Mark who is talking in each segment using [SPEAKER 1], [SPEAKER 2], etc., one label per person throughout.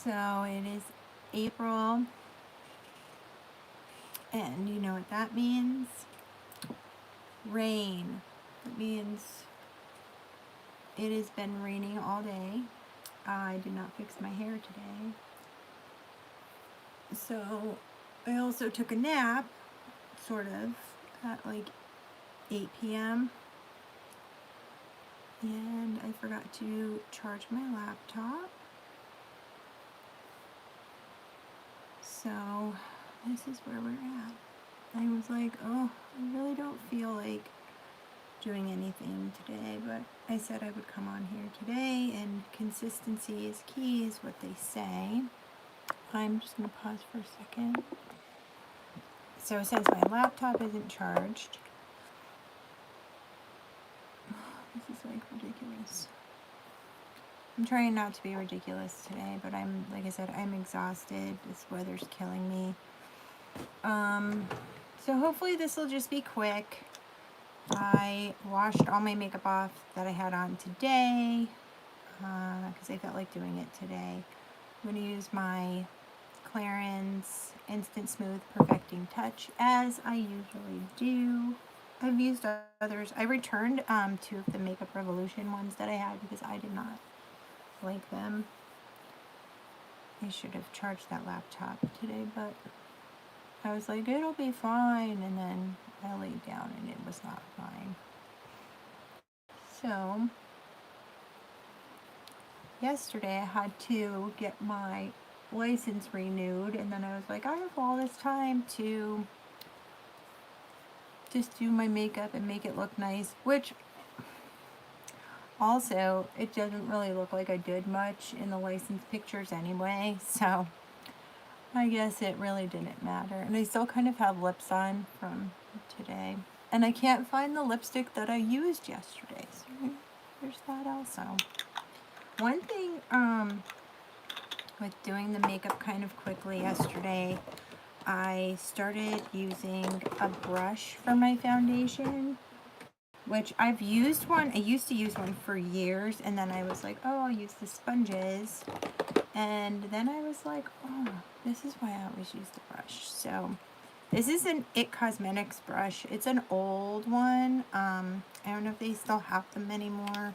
[SPEAKER 1] So it is April, and you know what that means? Rain. It means it has been raining all day. I did not fix my hair today. So I also took a nap, sort of, at like 8 p.m. And I forgot to charge my laptop. So this is where we're at. I was like, oh, I really don't feel like doing anything today, but I said I would come on here today, and consistency is key is what they say. I'm just going to pause for a second. So since my laptop isn't charged, this is like ridiculous. I'm trying not to be ridiculous today, but I'm, like I said, I'm exhausted. This weather's killing me. So hopefully this will just be quick. I washed all my makeup off that I had on today because I felt like doing it today. I'm going to use my Clarins Instant Smooth Perfecting Touch as I usually do. I've used others. I returned 2 of the Makeup Revolution ones that I had because I did not like them. I should have charged that laptop today, but I was like, it'll be fine, and then I laid down and it was not fine. So yesterday I had to get my license renewed, and then I was like, I have all this time to just do my makeup and make it look nice, which also it doesn't really look like I did much in the license pictures anyway, so I guess it really didn't matter. And I still kind of have lips on from today. And I can't find the lipstick that I used yesterday. So there's that also. One thing with doing the makeup kind of quickly yesterday, I started using a brush for my foundation, which I've used one. I used to use one for years, and then I was like, oh, I'll use the sponges. And then I was like, oh, this is why I always use the brush. So this is an It Cosmetics brush. It's an old one. I don't know if they still have them anymore,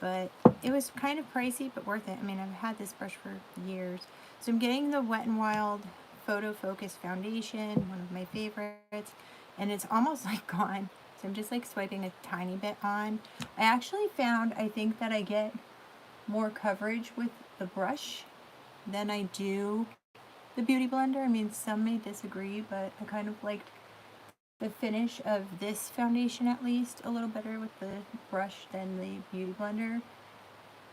[SPEAKER 1] but it was kind of pricey, but worth it. I mean, I've had this brush for years. So I'm getting the Wetnwild Photo Focus Foundation, one of my favorites, and it's almost like gone. So I'm just like swiping a tiny bit on. I actually found, I think that I get more coverage with the brush than I do the Beauty Blender. I mean, some may disagree, but I kind of liked the finish of this foundation at least a little better with the brush than the Beauty Blender.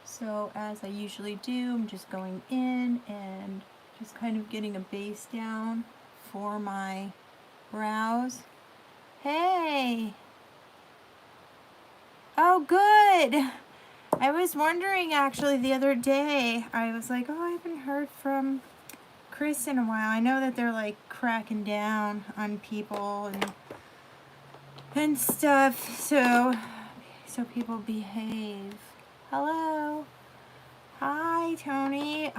[SPEAKER 1] So as I usually do, I'm just going in and just kind of getting a base down for my brows. Hey! Oh, good! I was wondering actually the other day, I was like, oh, I haven't heard from Chris in a while. I know that they're like cracking down on people and stuff, so people behave. Hello. Hi, Tony.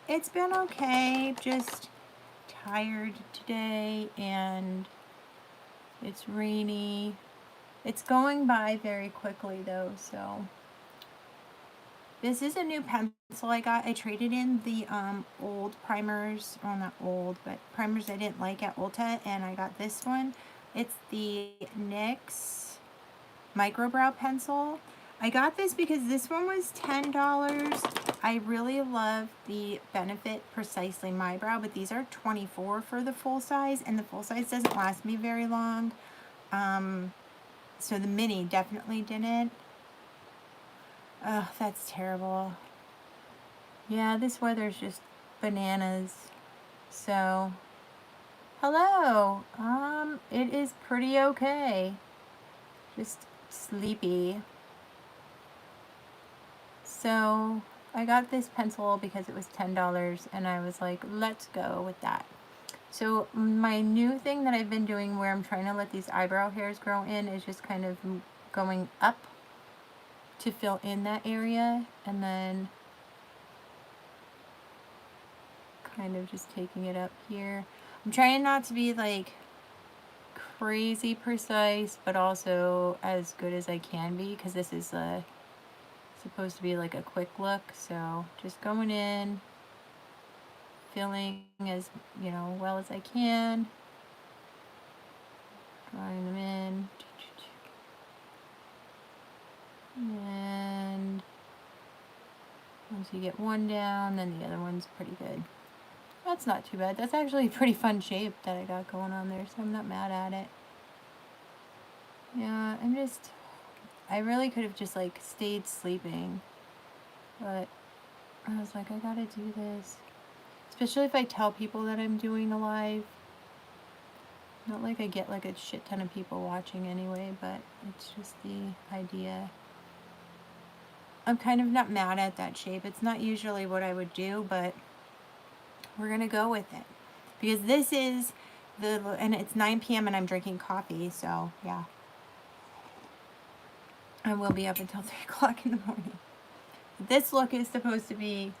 [SPEAKER 1] It's been okay. Just tired today, and it's rainy. It's going by very quickly though, so this is a new pencil I got. I traded in the old primers, well, not old, but primers I didn't like at Ulta, and I got this one. It's the NYX Microbrow Pencil. I got this because this one was $10. I really love the Benefit Precisely My Brow, but these are $24 for the full size, and the full size doesn't last me very long. So the mini definitely didn't. Oh, that's terrible. Yeah, this weather's just bananas. So, hello. It is pretty okay. Just sleepy. So, I got this pencil because it was $10, and I was like, let's go with that. So, my new thing that I've been doing where I'm trying to let these eyebrow hairs grow in is just kind of going up to fill in that area, and then Kind of just taking it up here. I'm trying not to be like crazy precise, but also as good as I can be, because this is supposed to be like a quick look. So just going in, filling as well as I can, drawing them in, and once you get one down, then the other one's pretty good. That's not too bad. That's actually a pretty fun shape that I got going on there, so I'm not mad at it. Yeah, I really could have just like stayed sleeping, but I was like, I gotta do this. Especially if I tell people that I'm doing a live. Not like I get like a shit ton of people watching anyway, but it's just the idea. I'm kind of not mad at that shape. It's not usually what I would do, but we're gonna go with it. Because this is and it's 9 p.m. and I'm drinking coffee, so yeah. I will be up until 3 o'clock in the morning. This look is supposed to be,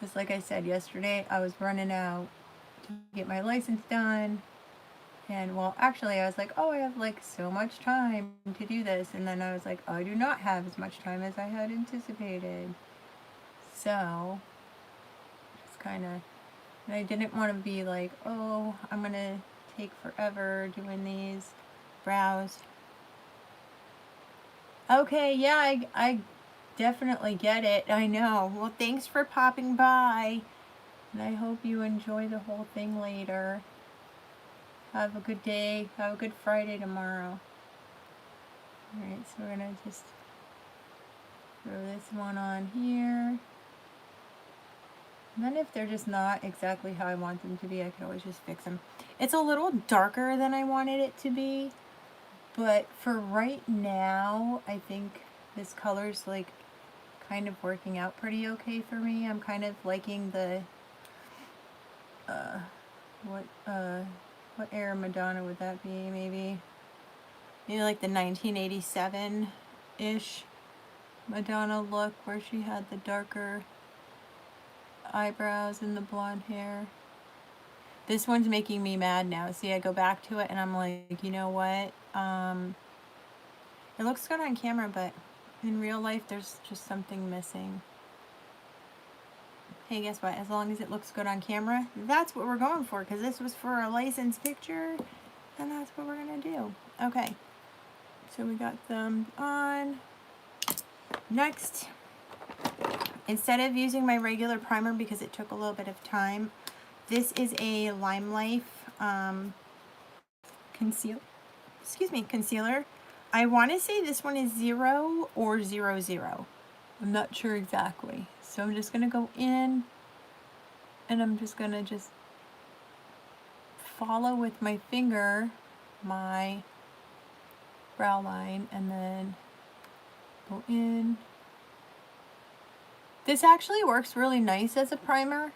[SPEAKER 1] just like I said yesterday, I was running out to get my license done. And well, actually I was like, oh, I have like so much time to do this. And then I was like, oh, I do not have as much time as I had anticipated. So, just kind of, and I didn't want to be like, oh, I'm going to take forever doing these brows. Okay, yeah, I definitely get it. I know. Well, thanks for popping by. And I hope you enjoy the whole thing later. Have a good day. Have a good Friday tomorrow. Alright, so we're going to just throw this one on here. And then if they're just not exactly how I want them to be, I can always just fix them. It's a little darker than I wanted it to be. But for right now, I think this color's like kind of working out pretty okay for me. I'm kind of liking the, what era Madonna would that be? Maybe like the 1987-ish Madonna look where she had the darker eyebrows and the blonde hair. This one's making me mad now. See, I go back to it and I'm like, you know what? It looks good on camera, but in real life, there's just something missing. Hey, guess what? As long as it looks good on camera, that's what we're going for, because this was for a licensed picture, and that's what we're going to do. Okay, so we got them on. Next, instead of using my regular primer because it took a little bit of time, this is a LimeLife concealer. I want to say this one is 0 or 00. I'm not sure exactly. So I'm just going to go in and I'm just going to just follow with my finger my brow line and then go in. This actually works really nice as a primer.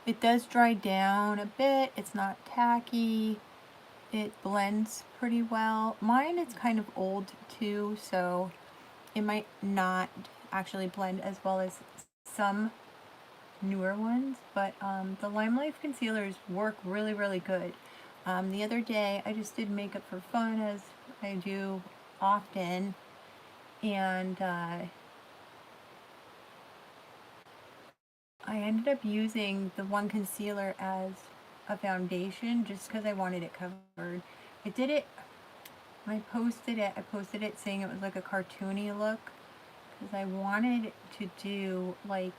[SPEAKER 1] It does dry down a bit. It's not tacky. It blends pretty well. Mine is kind of old too, so it might not actually blend as well as some newer ones, but the LimeLife concealers work really, really good. The other day, I just did makeup for fun, as I do often, and I ended up using the one concealer as a foundation just because I wanted it covered. I did it, when I posted it saying it was like a cartoony look, because I wanted to do like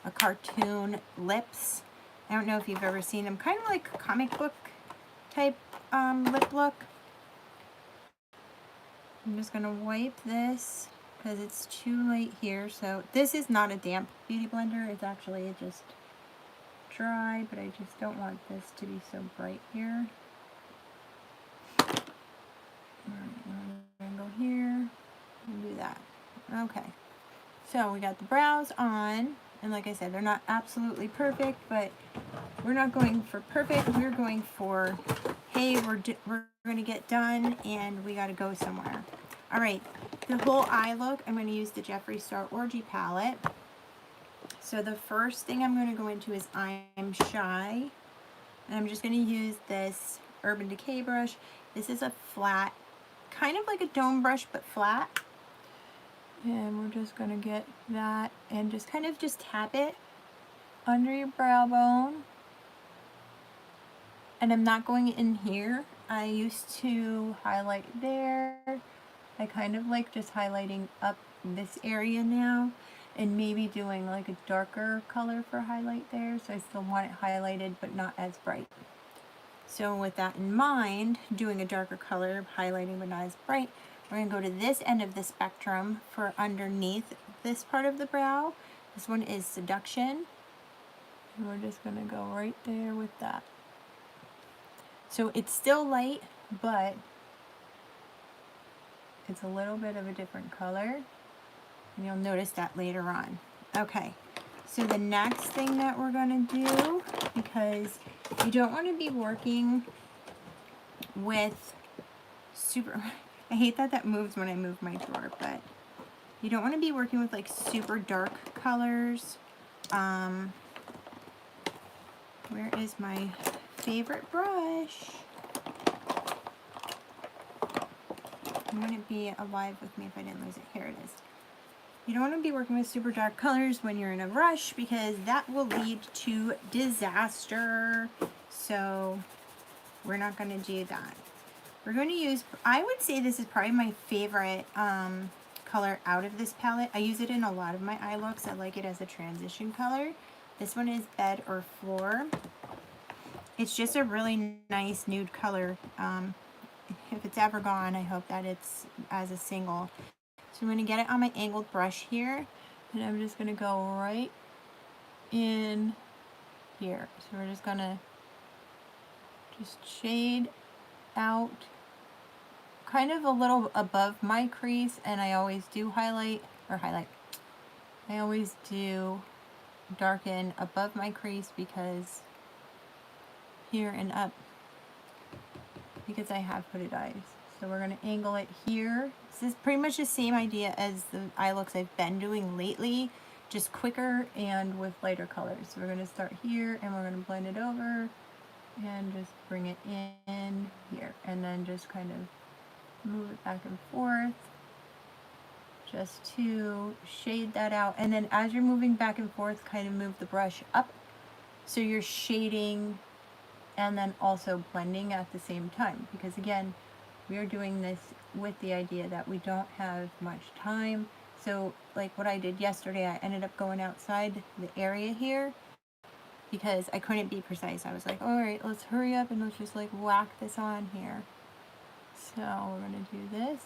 [SPEAKER 1] a cartoon lips. I don't know if you've ever seen them, kind of like comic book type lip look. I'm just gonna wipe this because it's too late here. So this is not a damp beauty blender, it's actually just dry, but I just don't want this to be so bright here. Alright, I'm gonna go here and do that. Okay, so we got the brows on, and like I said, they're not absolutely perfect, but we're not going for perfect, we're going for, hey, we're gonna get done and we gotta go somewhere. Alright, the whole eye look, I'm gonna use the Jeffree Star Orgy palette. So the first thing I'm going to go into is I'm Shy. And I'm just going to use this Urban Decay brush. This is a flat, kind of like a dome brush, but flat. And we're just going to get that and just kind of just tap it under your brow bone. And I'm not going in here. I used to highlight there. I kind of like just highlighting up this area now and maybe doing like a darker color for highlight there. So I still want it highlighted but not as bright. So with that in mind, doing a darker color, highlighting but not as bright, we're going to go to this end of the spectrum for underneath this part of the brow. This one is Seduction. And we're just going to go right there with that. So it's still light, but it's a little bit of a different color. And you'll notice that later on. Okay, so the next thing that we're going to do, because you don't want to be working with super... I hate that that moves when I move my drawer, but you don't want to be working with like super dark colors. Where is my favorite brush? You wouldn't be alive with me if I didn't lose it. Here it is. You don't want to be working with super dark colors when you're in a rush because that will lead to disaster. So we're not going to do that. We're going to use, I would say this is probably my favorite color out of this palette. I use it in a lot of my eye looks. I like it as a transition color. This one is Bed or Floor. It's just a really nice nude color. If it's ever gone, I hope that it's as a single. So I'm going to get it on my angled brush here. And I'm just going to go right in here. So we're just going to just shade out kind of a little above my crease, and I always do I always do darken above my crease because here and up because I have hooded eyes. So we're going to angle it here. This is pretty much the same idea as the eye looks I've been doing lately, just quicker and with lighter colors. So we're going to start here and we're going to blend it over and just bring it in here and then just kind of move it back and forth just to shade that out. And then as you're moving back and forth, kind of move the brush up so you're shading and then also blending at the same time, because again, we are doing this with the idea that we don't have much time. So like what I did yesterday, I ended up going outside the area here because I couldn't be precise. I was like, all right, let's hurry up and let's just like whack this on here. So we're going to do this.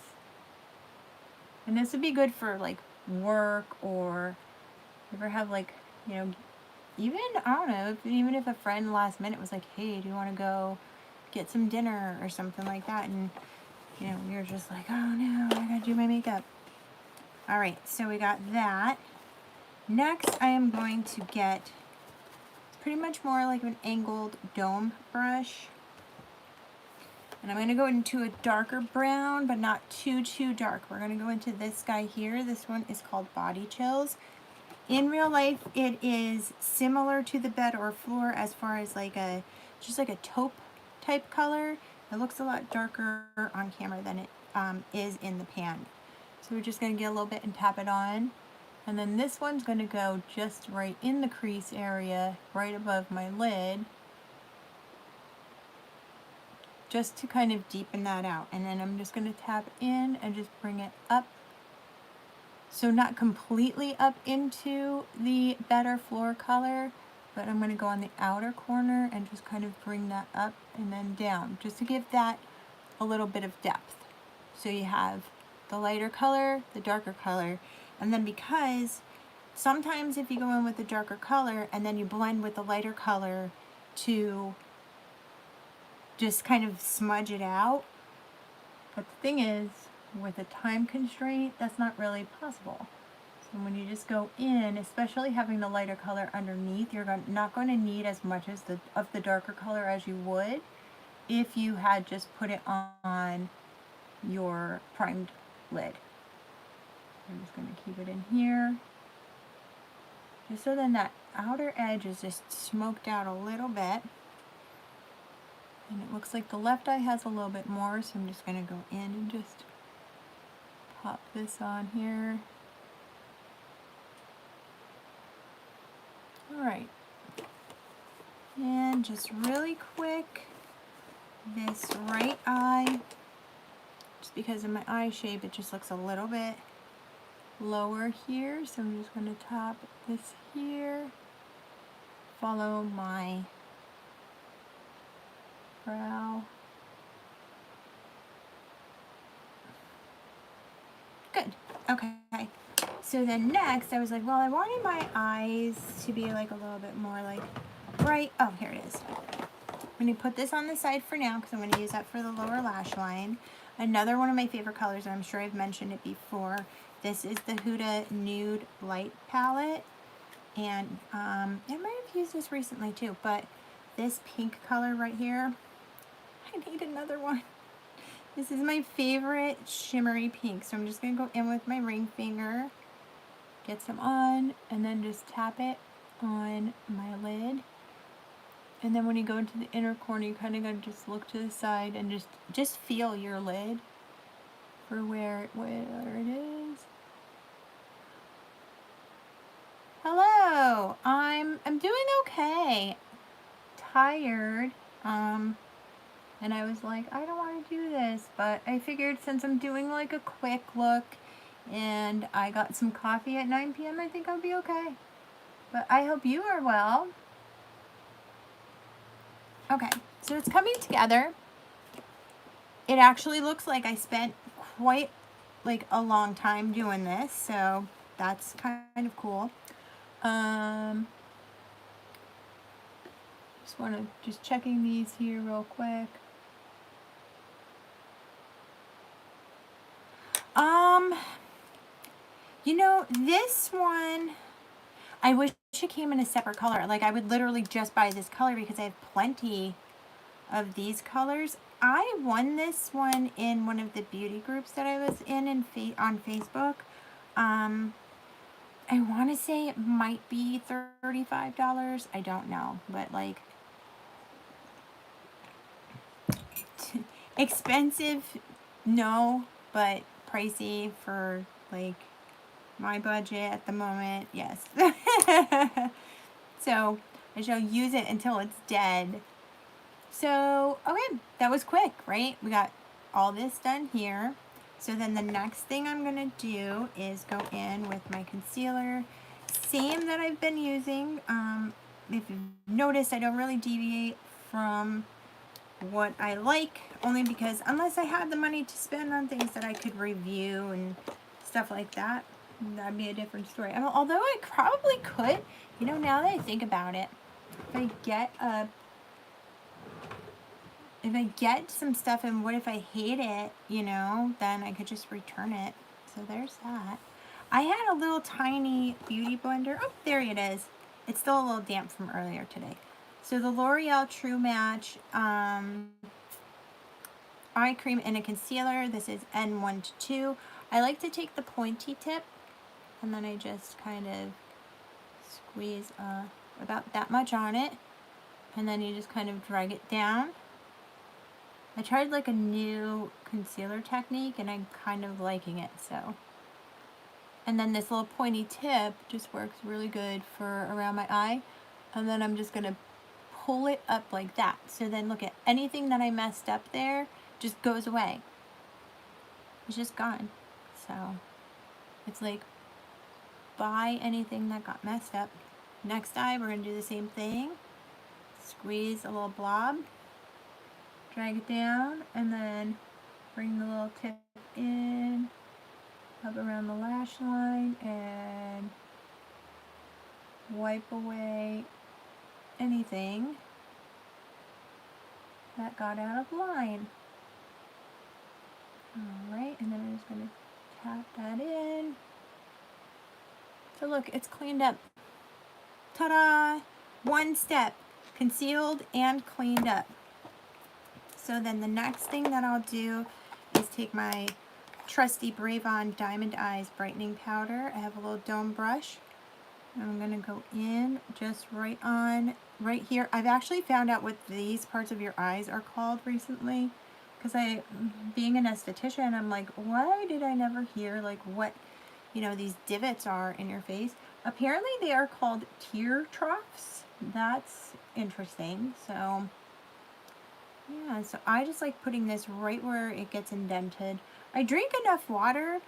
[SPEAKER 1] And this would be good for like work, or you ever have like, you know, even, I don't know, even if a friend last minute was like, hey, do you want to go get some dinner or something like that? And, you know, you're just like, oh no, I got to do my makeup. All right, so we got that. Next, I am going to get pretty much more like an angled dome brush. And I'm going to go into a darker brown, but not too dark. We're going to go into this guy here. This one is called Body Chills. In real life, it is similar to the Bed or Floor as far as like a, just like a taupe type color. It looks a lot darker on camera than it is in the pan. So we're just going to get a little bit and tap it on. And then this one's going to go just right in the crease area, right above my lid, just to kind of deepen that out. And then I'm just going to tap in and just bring it up. So not completely up into the Bed or Floor color, but I'm going to go on the outer corner and just kind of bring that up and then down, just to give that a little bit of depth. So you have the lighter color, the darker color, and then because sometimes if you go in with the darker color and then you blend with the lighter color to just kind of smudge it out, but the thing is, with a time constraint, that's not really possible. So when you just go in, especially having the lighter color underneath, you're not going to need as much as of the darker color as you would if you had just put it on your primed lid. I'm just going to keep it in here. Just so then that outer edge is just smoked out a little bit. And it looks like the left eye has a little bit more, so I'm just going to go in and just pop this on here. Alright. And just really quick, this right eye, just because of my eye shape, it just looks a little bit lower here, so I'm just going to top this here, follow my brow. Good. Okay. So then next, I was like, well, I wanted my eyes to be like a little bit more like bright. Oh, here it is. I'm going to put this on the side for now because I'm going to use that for the lower lash line. Another one of my favorite colors, and I'm sure I've mentioned it before, this is the Huda Nude Light Palette. And I might have used this recently too, but this pink color right here, I need another one. This is my favorite shimmery pink, so I'm just going to go in with my ring finger, get some on, and then just tap it on my lid. And then when you go into the inner corner, you kind of got to just look to the side and just feel your lid for where it is. Hello, I'm doing okay. Tired, and I was like, I don't want to do this, but I figured since I'm doing like a quick look and I got some coffee at 9 p.m., I think I'll be okay. But I hope you are well. Okay, so it's coming together. It actually looks like I spent quite like a long time doing this, so that's kind of cool. Just checking these here real quick. You know, this one, I wish it came in a separate color. Like, I would literally just buy this color because I have plenty of these colors. I won this one in one of the beauty groups that I was in on Facebook. I want to say it might be $35. I don't know, but like expensive, no, but pricey for like my budget at the moment, yes. So I shall use it until it's dead. So, okay, that was quick, right? We got all this done here. So then the next thing I'm going to do is go in with my concealer. Same that I've been using. If you've noticed, I don't really deviate from what I like, only because unless I had the money to spend on things that I could review and stuff like that, that'd be a different story. Although I probably could, you know, now that I think about it, if I get some stuff and what if I hate it, you know, then I could just return it. So there's that. I had a little tiny beauty blender. Oh, there it is. It's still a little damp from earlier today. So the L'Oreal True Match eye cream and a concealer. This is N1-2. I like to take the pointy tip and then I just kind of squeeze about that much on it. And then you just kind of drag it down. I tried like a new concealer technique and I'm kind of liking it, so. And then this little pointy tip just works really good for around my eye. And then I'm just gonna pull it up like that. So then look at anything that I messed up there just goes away. It's just gone. So it's like buy anything that got messed up. Next eye, we're gonna do the same thing. Squeeze a little blob. Drag it down and then bring the little tip in, up around the lash line, and wipe away anything that got out of line. Alright, and then I'm just going to tap that in. So look, it's cleaned up. Ta-da! One step, concealed and cleaned up. So then the next thing that I'll do is take my trusty Bravon Diamond Eyes Brightening Powder. I have a little dome brush. I'm going to go in just right here. I've actually found out what these parts of your eyes are called recently. Because being an esthetician, I'm like, why did I never hear like what, you know, these divots are in your face? Apparently they are called tear troughs. That's interesting. So yeah, so I just like putting this right where it gets indented. I drink enough water,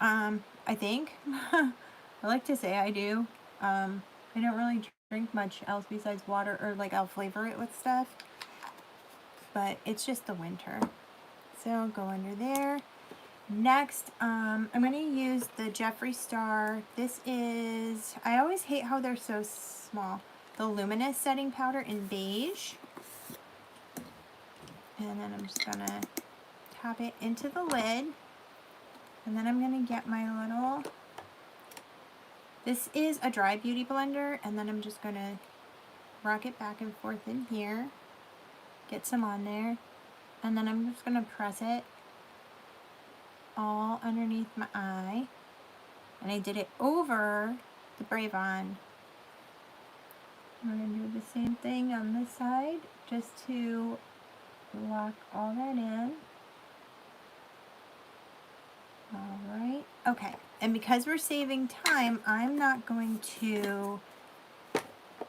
[SPEAKER 1] I think. I like to say I do. I don't really drink much else besides water, or like I'll flavor it with stuff. But it's just the winter. So go under there. Next, I'm going to use the Jeffree Star. This is, I always hate how they're so small. The Luminous setting powder in beige. And then I'm just going to tap it into the lid. And then I'm going to get my little, this is a dry beauty blender. And then I'm just going to rock it back and forth in here. Get some on there. And then I'm just going to press it all underneath my eye. And I did it over the Bravon. I'm going to do the same thing on this side just to lock all that in. Alright, okay. And because we're saving time, I'm not going to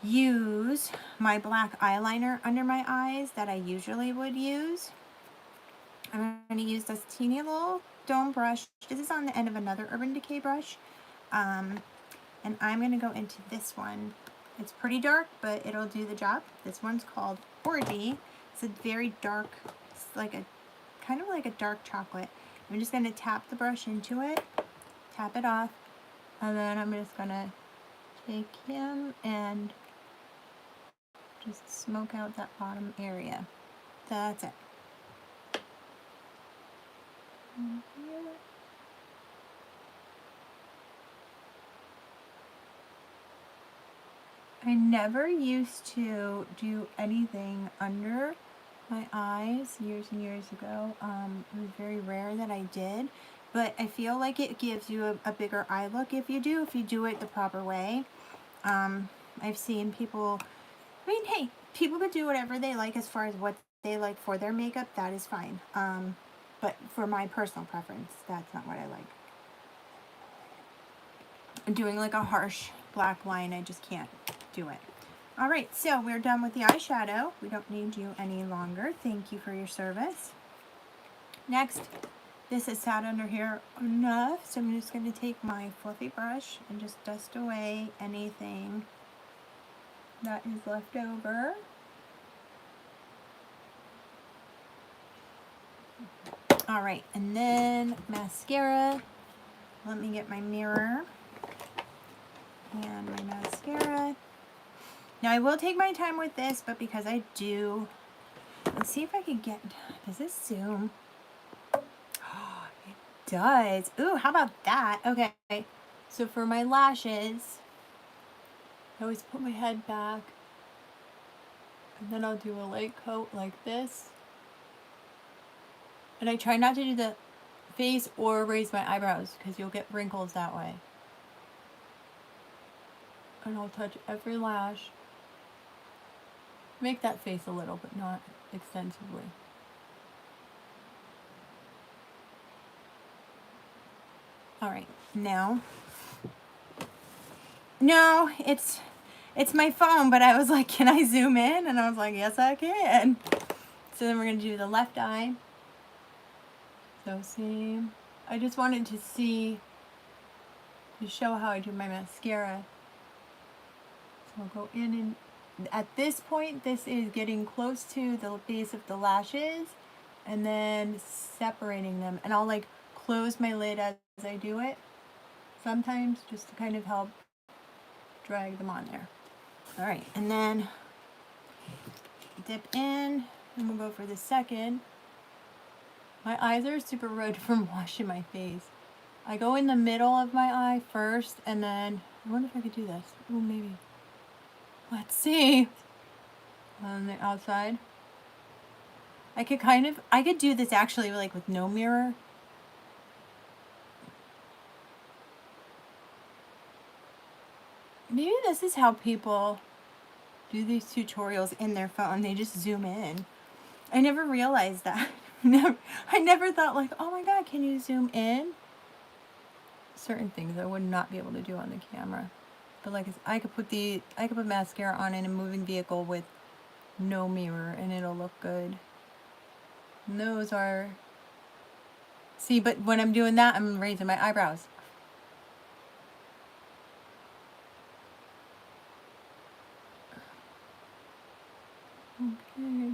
[SPEAKER 1] use my black eyeliner under my eyes that I usually would use. I'm going to use this teeny little dome brush. This is on the end of another Urban Decay brush. And I'm going to go into this one. It's pretty dark, but it'll do the job. This one's called Orgy. It's a very dark, it's like a, kind of like a dark chocolate. I'm just going to tap the brush into it, tap it off, and then I'm just going to take him and just smoke out that bottom area. That's it. I never used to do anything under my eyes years and years ago. It was very rare that I did, but I feel like it gives you a bigger eye look if you do it the proper way. I've seen people, I mean, hey, people could do whatever they like as far as what they like for their makeup. That is fine. But for my personal preference, that's not what I like. Doing like a harsh black line, I just can't do it. All right, so we're done with the eyeshadow. We don't need you any longer. Thank you for your service. Next, this has sat under here enough, so I'm just going to take my fluffy brush and just dust away anything that is left over. All right, and then mascara. Let me get my mirror and my mascara. Now I will take my time with this, but because I do, let's see if I can get, does this zoom? Oh, it does. Ooh, how about that? Okay, so for my lashes, I always put my head back, and then I'll do a light coat like this. And I try not to do the face or raise my eyebrows because you'll get wrinkles that way. And I'll touch every lash. Make that face a little, but not extensively. All right, now. No, it's my phone, but I was like, can I zoom in? And I was like, yes, I can. So then we're gonna do the left eye. So same. I just wanted to see, to show how I do my mascara. So I'll go in, and at this point, this is getting close to the base of the lashes and then separating them. And I'll like close my lid as I do it sometimes, just to kind of help drag them on there. All right, and then dip in, and we'll go for the second. My eyes are super red from washing my face. I go in the middle of my eye first, and then, I wonder if I could do this. Oh, maybe. Let's see. On the outside. I could do this actually like with no mirror. Maybe this is how people do these tutorials in their phone. They just zoom in. I never realized that. I never thought like, oh my God, can you zoom in? Certain things I would not be able to do on the camera. But like I could put mascara on in a moving vehicle with no mirror and it'll look good. And those are, see, but when I'm doing that, I'm raising my eyebrows. Okay.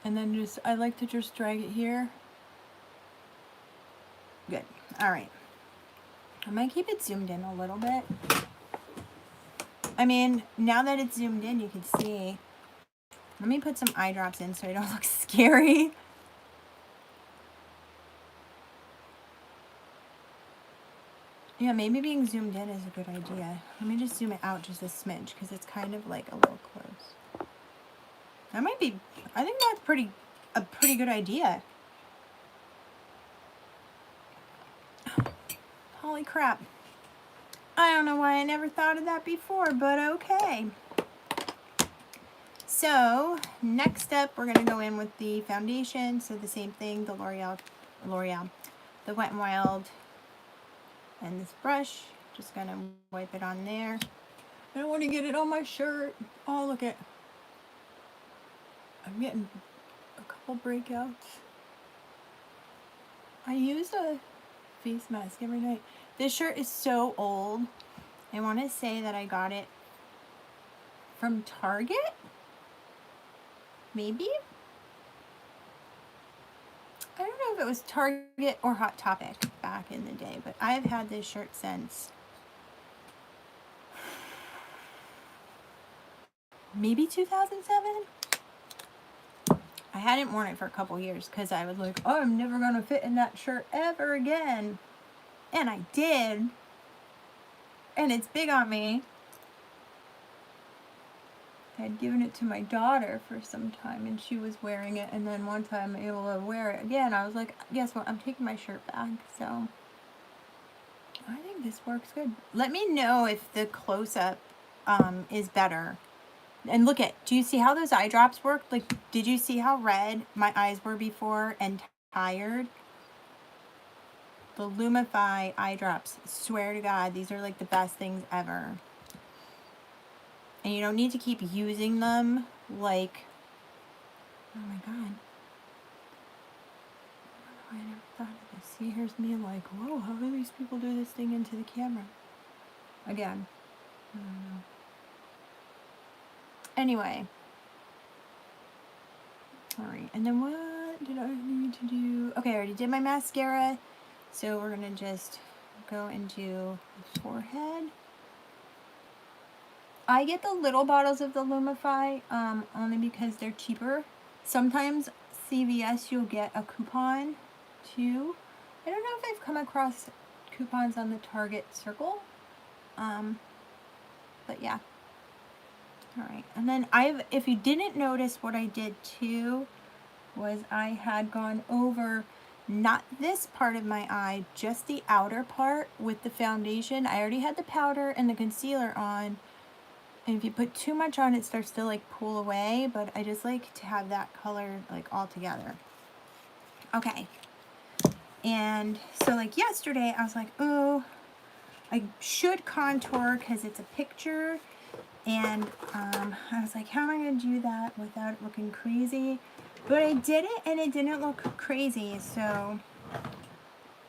[SPEAKER 1] And then just, I like to just drag it here. Good. All right. I might keep it zoomed in a little bit. I mean, now that it's zoomed in, you can see. Let me put some eye drops in so I don't look scary. Yeah, maybe being zoomed in is a good idea. Let me just zoom it out just a smidge because it's kind of like a little close. That might be, I think that's a pretty good idea. Holy crap. I don't know why I never thought of that before, but okay. So, next up, we're going to go in with the foundation. So the same thing, the L'Oreal, the Wetnwild, and this brush. Just going to wipe it on there. I don't want to get it on my shirt. Oh, look at, I'm getting a couple breakouts. I use a face mask every night. This shirt is so old. I want to say that I got it from Target. Maybe? I don't know if it was Target or Hot Topic back in the day, but I've had this shirt since maybe 2007. I hadn't worn it for a couple years because I was like, oh, I'm never going to fit in that shirt ever again. And I did. And it's big on me. I had given it to my daughter for some time and she was wearing it. And then one time I'm able to wear it again. I was like, guess what? I'm taking my shirt back. So I think this works good. Let me know if the close-up is better. And look at, do you see how those eye drops work? Like, did you see how red my eyes were before and tired? The Lumify eye drops, swear to God, these are like the best things ever. And you don't need to keep using them like, oh my God. I never thought of this. See, here's me like, whoa, how do these people do this thing into the camera? Again, I don't know. Anyway. All right, and then what did I need to do? Okay, I already did my mascara. So we're gonna just go into the forehead. I get the little bottles of the Lumify only because they're cheaper. Sometimes CVS you'll get a coupon too. I don't know if I've come across coupons on the Target Circle. But yeah. Alright, and then if you didn't notice, what I did too was I had gone over not this part of my eye, just the outer part with the foundation. I already had the powder and the concealer on, and if you put too much on, it starts to like pull away, but I just like to have that color like all together. Okay, and so like yesterday I was like, oh, I should contour because it's a picture. And I was like, how am I going to do that without it looking crazy? But I did it, and it didn't look crazy, so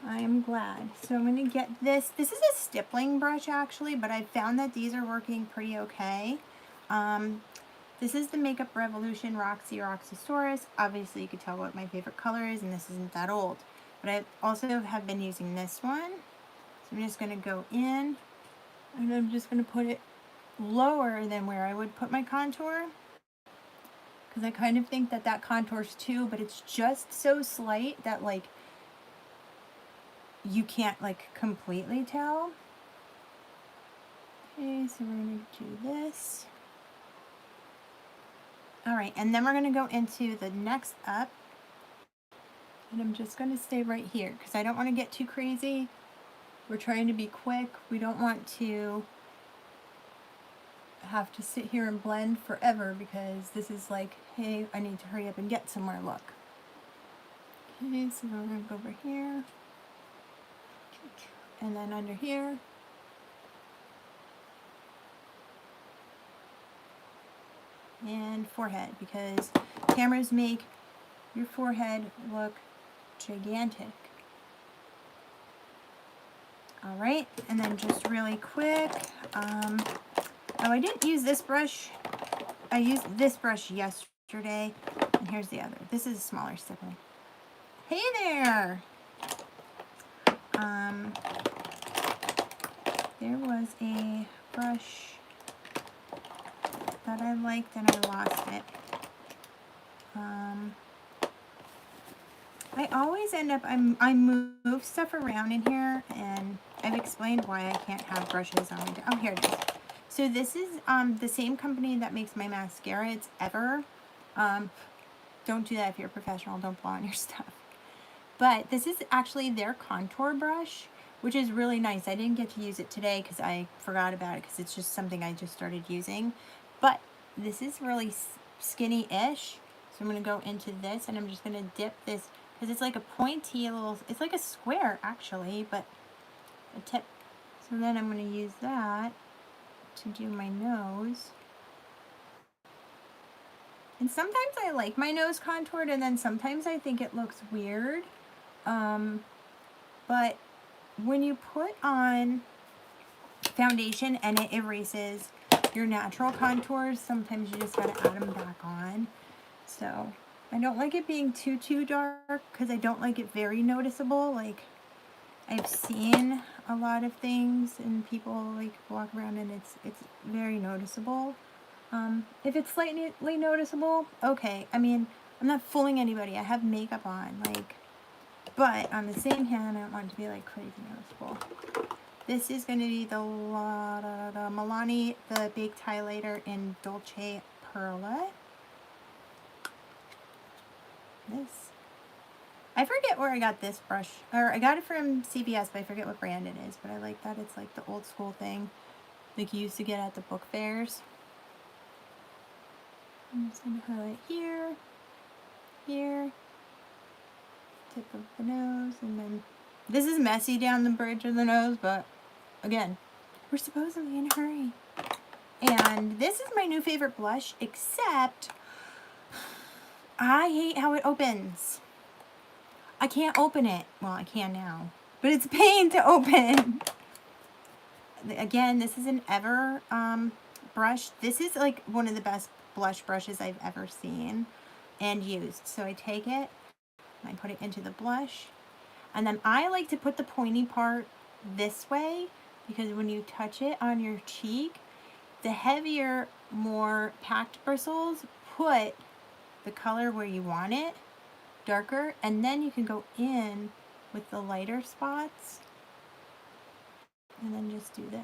[SPEAKER 1] I am glad. So I'm going to get this. This is a stippling brush, actually, but I found that these are working pretty okay. This is the Makeup Revolution Roxxsaurus. Obviously, you could tell what my favorite color is, and this isn't that old. But I also have been using this one. So I'm just going to go in, and I'm just going to put it lower than where I would put my contour, because I kind of think that contours too, but it's just so slight that like you can't like completely tell. Okay, so we're gonna do this. All right, and then we're gonna go into the next up, and I'm just gonna stay right here because I don't want to get too crazy. We're trying to be quick. We don't want to have to sit here and blend forever because this is like, hey, I need to hurry up and get somewhere look. Okay, so we're going to go over here. And then under here. And forehead, because cameras make your forehead look gigantic. All right, and then just really quick, oh, I didn't use this brush. I used this brush yesterday, and here's the other. This is a smaller sibling. Hey there! There was a brush that I liked and I lost it. I always end up, I move stuff around in here, and I've explained why I can't have brushes on my, oh, here it is. So this is the same company that makes my mascara. It's Ever. Don't do that if you're a professional. Don't blow on your stuff. But this is actually their contour brush, which is really nice. I didn't get to use it today because I forgot about it because it's just something I just started using. But this is really skinny-ish. So I'm going to go into this, and I'm just going to dip this, because it's like a pointy little, it's like a square actually, but a tip. So then I'm going to use that to do my nose. And sometimes I like my nose contoured, and then sometimes I think it looks weird. But when you put on foundation and it erases your natural contours, sometimes you just gotta add them back on. So I don't like it being too dark because I don't like it very noticeable. Like, I've seen a lot of things and people like walk around and it's very noticeable. If it's slightly noticeable, okay. I mean, I'm not fooling anybody. I have makeup on, like, but on the same hand, I don't want it to be like crazy noticeable. This is going to be the Milani, the Baked Highlighter in Dolce Perla. This. I forget where I got this brush, or I got it from CVS, but I forget what brand it is, but I like that. It's like the old school thing like you used to get at the book fairs. I'm just going to highlight here, here, tip of the nose, and then this is messy down the bridge of the nose, but again, we're supposedly in a hurry. And this is my new favorite blush, except I hate how it opens. I can't open it. Well, I can now, but it's a pain to open. Again, this is an Ever brush. This is like one of the best blush brushes I've ever seen and used. So I take it and I put it into the blush, and then I like to put the pointy part this way, because when you touch it on your cheek, the heavier, more packed bristles put the color where you want it, darker, and then you can go in with the lighter spots and then just do this.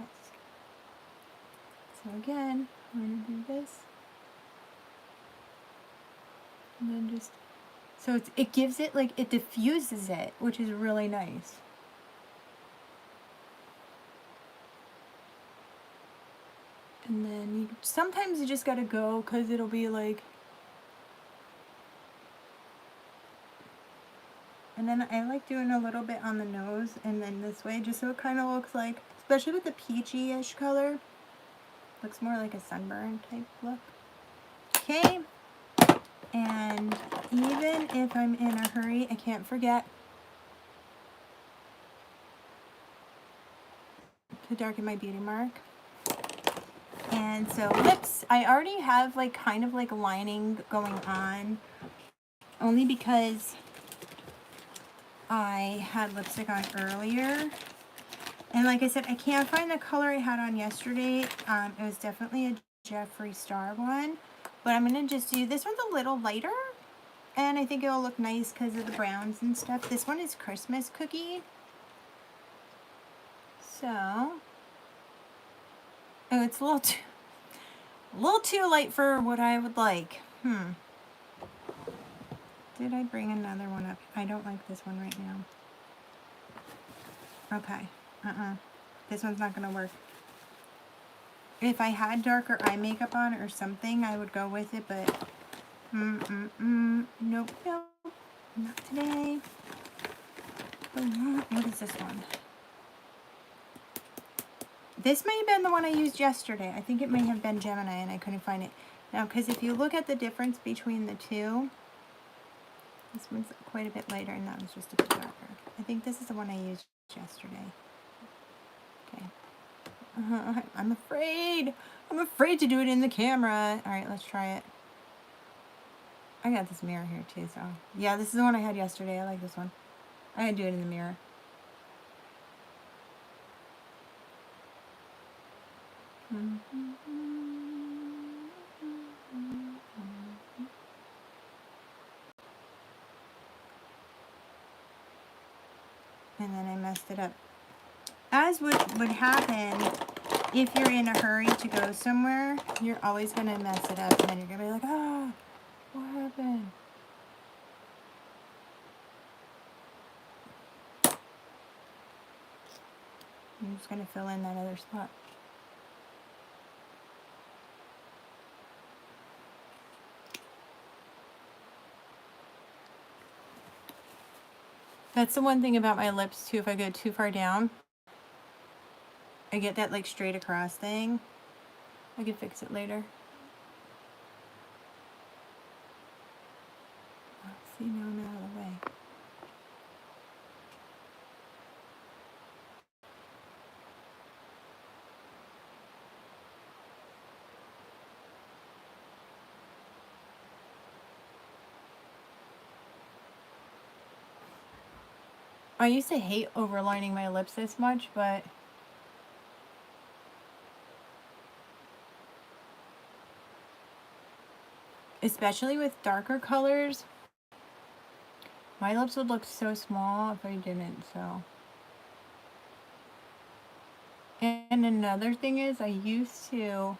[SPEAKER 1] So again, we're going to do this. And then just, so it gives it, like, it diffuses it, which is really nice. And then sometimes you just gotta go, because it'll be like, and then I like doing a little bit on the nose and then this way, just so it kind of looks like, especially with the peachy-ish color, looks more like a sunburn type look. Okay. And even if I'm in a hurry, I can't forget to darken my beauty mark. And so lips, I already have like kind of like lining going on, only because I had lipstick on earlier. And like I said, I can't find the color I had on yesterday. It was definitely a Jeffree Star one. But I'm going to just do, this one's a little lighter, and I think it'll look nice because of the browns and stuff. This one is Christmas Cookie. So, oh, it's a little too light for what I would like. Did I bring another one up? I don't like this one right now. Okay, this one's not going to work. If I had darker eye makeup on or something, I would go with it, but nope, nope, not today. What is this one? This may have been the one I used yesterday. I think it may have been Gemini and I couldn't find it. Now, because if you look at the difference between the two, this one's quite a bit lighter and that one's just a bit darker. I think this is the one I used yesterday. Okay. I'm afraid. I'm afraid to do it in the camera. All right, let's try it. I got this mirror here too, so. Yeah, this is the one I had yesterday. I like this one. I gotta do it in the mirror. And then I messed it up. As would happen if you're in a hurry to go somewhere, you're always going to mess it up. And then you're going to be like, ah, what happened? I'm just going to fill in that other spot. That's the one thing about my lips too. If I go too far down, I get that like straight across thing. I can fix it later. See, now I'm out of the way. I used to hate overlining my lips this much, but especially with darker colors, my lips would look so small if I didn't, so. And another thing is I used to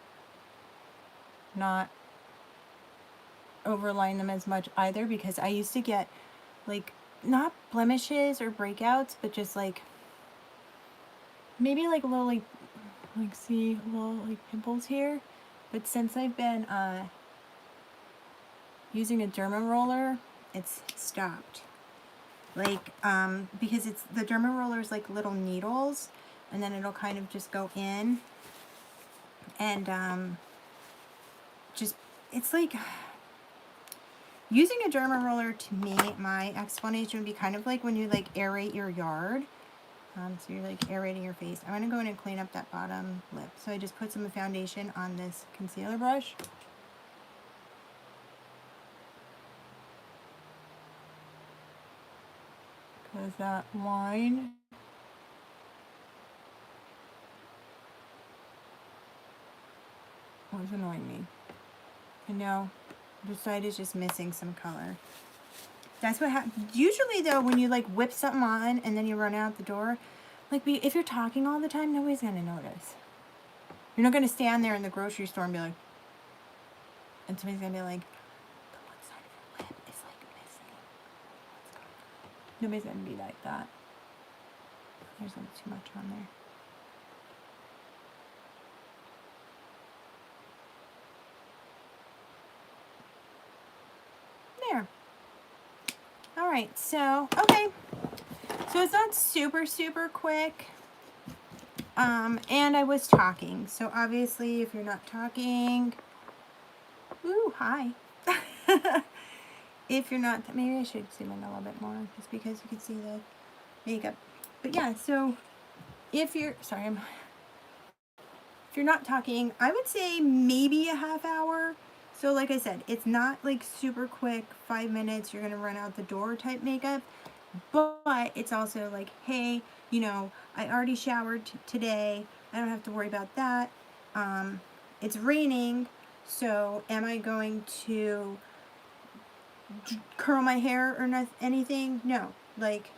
[SPEAKER 1] not overline them as much either because I used to get like not blemishes or breakouts, but just like maybe like a little like see little like pimples here. But since I've been using a derma roller, it's stopped. Like because it's the derma roller is like little needles, and then it'll kind of just go in and just it's like using a derma roller. To me, my explanation would be kind of like when you like aerate your yard. So you're like aerating your face. I'm gonna go in and clean up that bottom lip. So I just put some foundation on this concealer brush. Because that line was annoying me. And now the side is just missing some color. That's what happens. Usually though, when you like whip something on and then you run out the door, like if you're talking all the time, nobody's gonna notice. You're not gonna stand there in the grocery store and be like, and somebody's gonna be like, the one side of your lip is like missing. What's going on? Nobody's gonna be like that. There's a little too much on there. There. All right, so, okay. So it's not super, super quick. And I was talking. So obviously, if you're not talking, ooh, hi. If you're not, maybe I should zoom in a little bit more just because you can see the makeup. But yeah, so if you're, sorry, if you're not talking, I would say maybe a half hour. So like I said, it's not like super quick, 5 minutes, you're going to run out the door type makeup. But it's also like, hey, you know, I already showered today. I don't have to worry about that. It's raining, so am I going to curl my hair or not, anything? No. Like,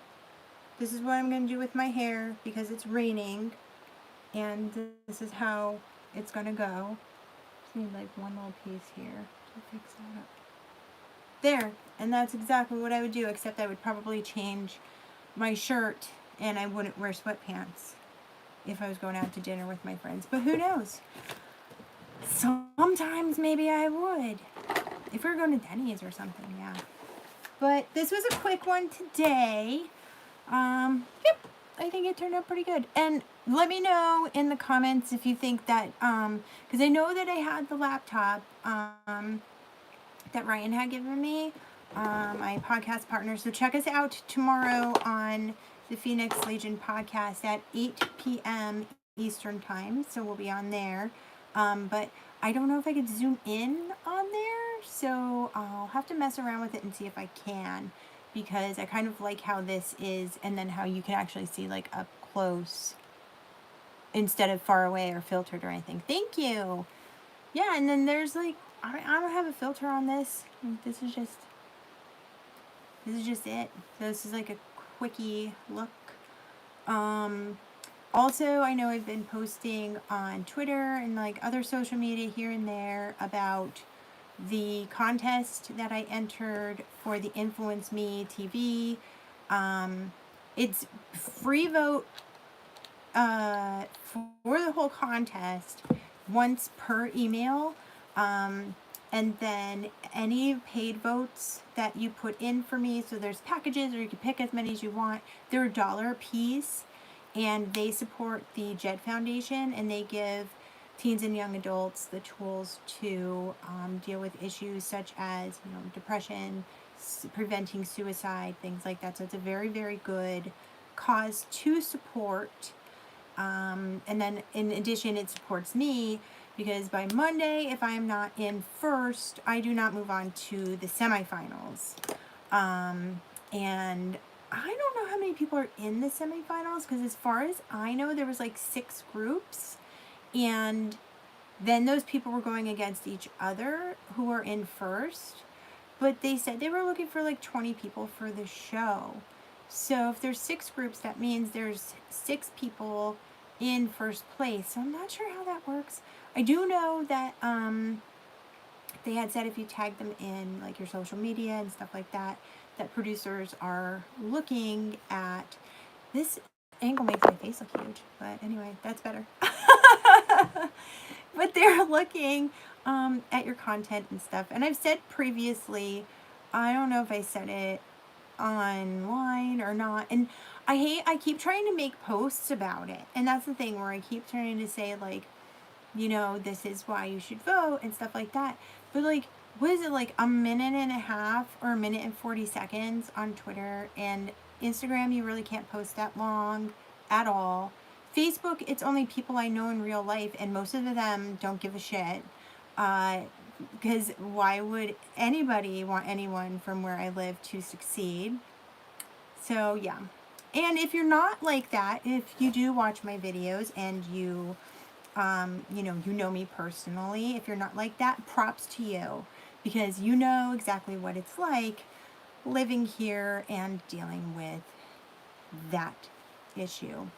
[SPEAKER 1] this is what I'm going to do with my hair because it's raining. And this is how it's going to go. Just need like one little piece here to fix that up. There, and that's exactly what I would do, except I would probably change my shirt and I wouldn't wear sweatpants if I was going out to dinner with my friends. But who knows? sometimes maybe I would. If we were going to Denny's or something, yeah. But this was a quick one today. Yep, I think it turned out pretty good. And let me know in the comments if you think that, because I know that I had the laptop that Ryan had given me, my podcast partner. So check us out tomorrow on the Phoenix Legion podcast at 8 p.m. Eastern time. So we'll be on there. But I don't know if I could zoom in on there. So I'll have to mess around with it and see if I can. Because I kind of like how this is, and then how you can actually see like up close instead of far away or filtered or anything. Thank you. Yeah, and then there's like, I don't have a filter on this. This is just it. So this is like a quickie look. Also, I know I've been posting on Twitter and like other social media here and there about the contest that I entered for the Influence Me TV. It's free vote for the whole contest once per email. And then any paid votes that you put in for me, so there's packages, or you can pick as many as you want. They're $1 a piece, and they support the JED Foundation, and they give teens and young adults the tools to deal with issues such as, you know, depression, preventing suicide, things like that. So it's a very, very good cause to support. And then in addition, it supports me, because by Monday, if I am not in first, I do not move on to the semifinals. And I don't know how many people are in the semifinals, because as far as I know, there was like 6 groups. And then those people were going against each other who were in first. But they said they were looking for like 20 people for the show. So if there's 6 groups, that means there's 6 people in first place. So I'm not sure how that works. I do know that they had said if you tag them in like your social media and stuff like that, that producers are looking at this. Angle makes my face look huge, but anyway, that's better. But they're looking at your content and stuff. And I've said previously, I don't know if I said it online or not, and I keep trying to make posts about it, and that's the thing, where I keep trying to say like, you know, this is why you should vote and stuff like that. But like, what is it, like a minute and a half or a minute and 40 seconds on Twitter, and Instagram you really can't post that long at all. Facebook, it's only people I know in real life, and most of them don't give a shit. Because why would anybody want anyone from where I live to succeed? So yeah. And if you're not like that, if you do watch my videos and you know me personally, if you're not like that, props to you, because you know exactly what it's like living here and dealing with that issue.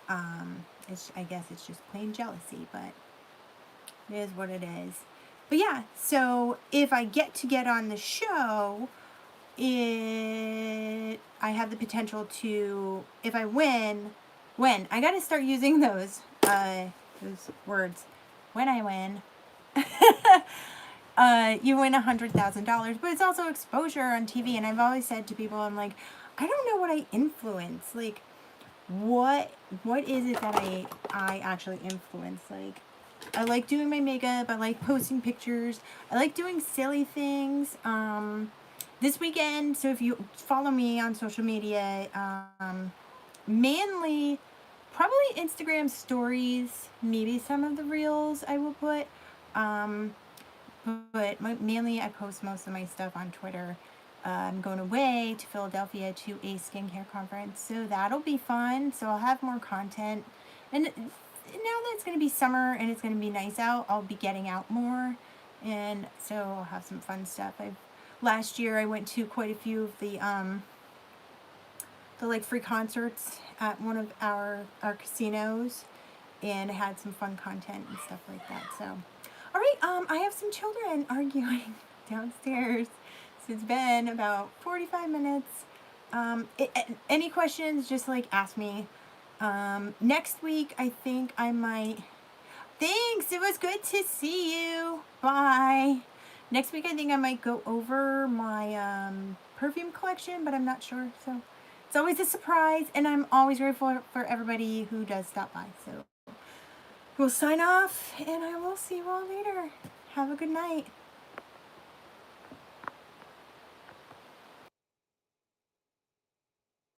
[SPEAKER 1] I guess it's just plain jealousy, but it is what it is. But yeah, so if I get on the show, I have the potential to, if I win, I gotta start using those words. When I win, you win $100,000, but it's also exposure on TV. And I've always said to people, I'm like, I don't know what I influence. Like, what is it that I actually influence? Like, I like doing my makeup. I like posting pictures. I like doing silly things. This weekend, so if you follow me on social media, mainly probably Instagram stories, maybe some of the reels I will put. But mainly I post most of my stuff on Twitter. I'm going away to Philadelphia to a skincare conference, so that'll be fun. So I'll have more content. And now that it's going to be summer and it's going to be nice out, I'll be getting out more. And so I'll have some fun stuff. Last year I went to quite a few of the like free concerts at one of our casinos, and I had some fun content and stuff like that. So, all right, I have some children arguing downstairs. So it's been about 45 minutes. Any questions, just like ask me. Next week, I think I might, Thanks. It was good to see you. Bye. Next week, I think I might go over my perfume collection, but I'm not sure. So it's always a surprise, and I'm always grateful for everybody who does stop by. So we'll sign off, and I will see you all later. Have a good night.